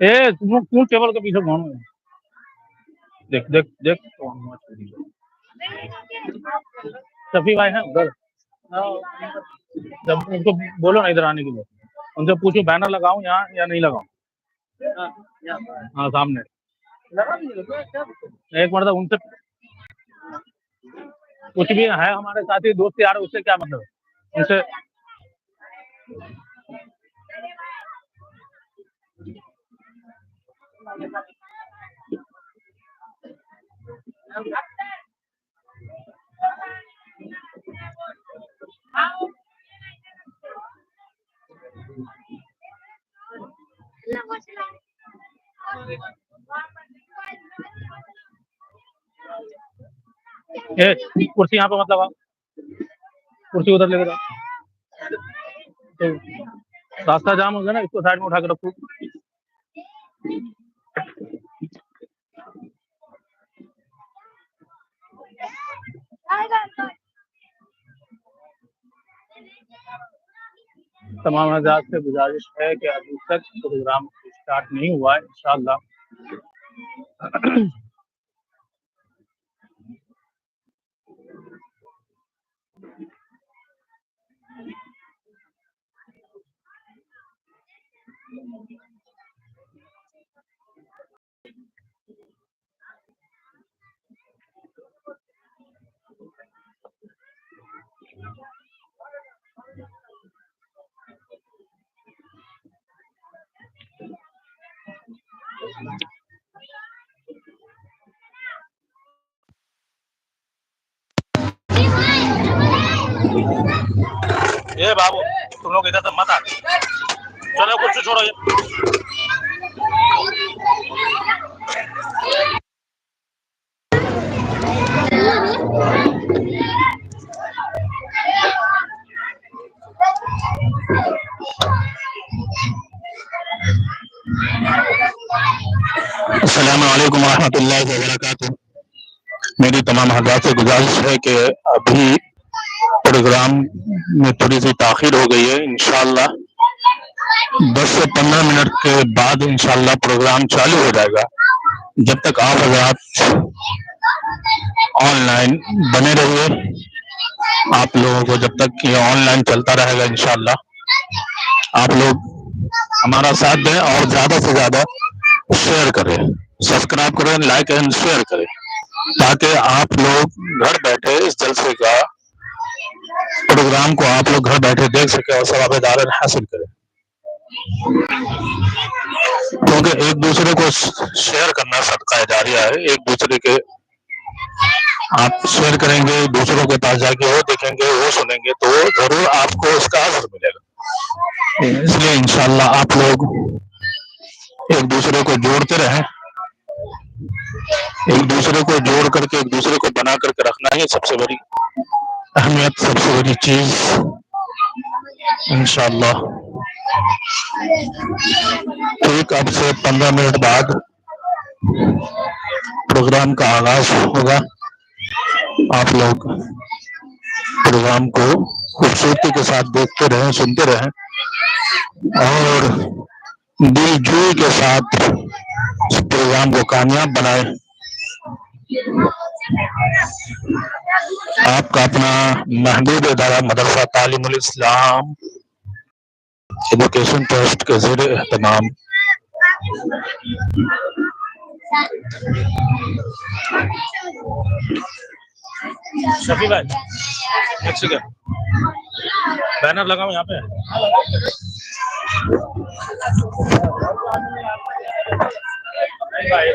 ए तुम क्यों टेबल के पीछे घूम रहे हो? देख देख देख शफी भाई हैं उधर, जब उनको बोलो ना इधर आने के लिए, उनसे पूछो बैनर लगाऊं यहाँ या नहीं लगाऊं। हाँ सामने एक मतलब उनसे कुछ भी है, हमारे साथी दोस्त यार, उससे क्या मतलब उनसे। कुर्सी यहाँ पे मत लगाओ, कुर्सी उधर लेके जाओ, तो रास्ता जाम हो गया ना, इसको साइड में उठा के रखो। तमाम हज़रात से गुजारिश है कि अभी तक प्रोग्राम स्टार्ट नहीं हुआ है, इंशाअल्लाह ये बाबू तुम लोग इधर तो मत आ, चलो कुछ छोड़ो ये। अस्सलाम वालेकुम रहमतुल्लाहि व बरकातुहू। मेरी तमाम हज़रात से गुजारिश है कि अभी प्रोग्राम में थोड़ी सी ताख़ीर हो गई है, इंशाअल्लाह 10 से 15 मिनट के बाद इंशाअल्लाह प्रोग्राम चालू हो जाएगा। जब तक आप हज़रात ऑनलाइन बने रहिए, आप लोगों को जब तक ये ऑनलाइन चलता रहेगा इंशाअल्लाह आप लोग हमारा साथ दें और ज़्यादा से ज़्यादा शेयर करें, सब्सक्राइब करें, लाइक एंड शेयर करें, ताकि आप लोग घर बैठे इस जलसे का प्रोग्राम को आप लोग घर बैठे देख सकें और सवाब-ए-दार हासिल करें। क्योंकि एक दूसरे को शेयर करना सदका जारिया है। एक दूसरे के आप शेयर करेंगे, दूसरों के पास जाके वो देखेंगे, वो सुनेंगे, तो जरूर आपको उसका असर मिलेगा। इसलिए इंशाअल्लाह आप लोग एक दूसरे को जोड़ते रहें, एक दूसरे को जोड़ करके एक दूसरे को बना करके रखना है सबसे बड़ी अहमियत, सबसे बड़ी चीज। इंशाअल्लाह ठीक अब से 15 मिनट बाद प्रोग्राम का आगाज होगा। आप लोग प्रोग्राम को खूबसूरती के साथ देखते रहें, सुनते रहें और दिलजोई के साथ इस प्रोग्राम को कामयाब बनाएं। आपका अपना महबूब इदारा मदरसा तालीमुल इस्लाम एजुकेशन ट्रस्ट के ज़ेरे एहतमाम शफी भाई एक सेकंड, बैनर लगाओ यहाँ पे। भाई